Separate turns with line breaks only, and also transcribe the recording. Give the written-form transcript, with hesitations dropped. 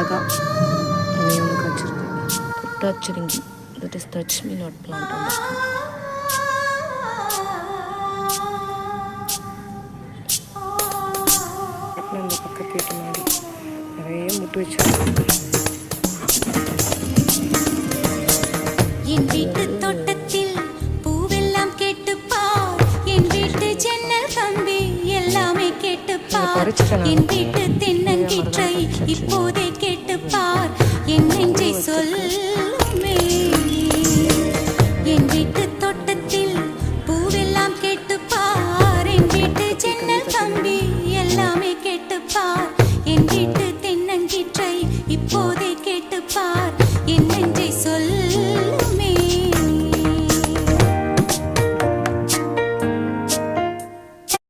மிளகா ஒன்று காய்ச்சிருக்கு. புட்டாச்சிருங்கி, that is touch me not plant. அந்த பக்கத்து வீட்டு மாதிரி நிறைய முட்டு வச்சிருக்கோம்.
என் வீட்டு தோட்டத்தில் பூவெல்லாம் கேட்டுப்பார், என் வீட்டு ஜன்னல் கம்பி எல்லாமே கேட்டுப்பார், என் வீட்டு தென்னங்கீற்றை இப்போதே கேட்டு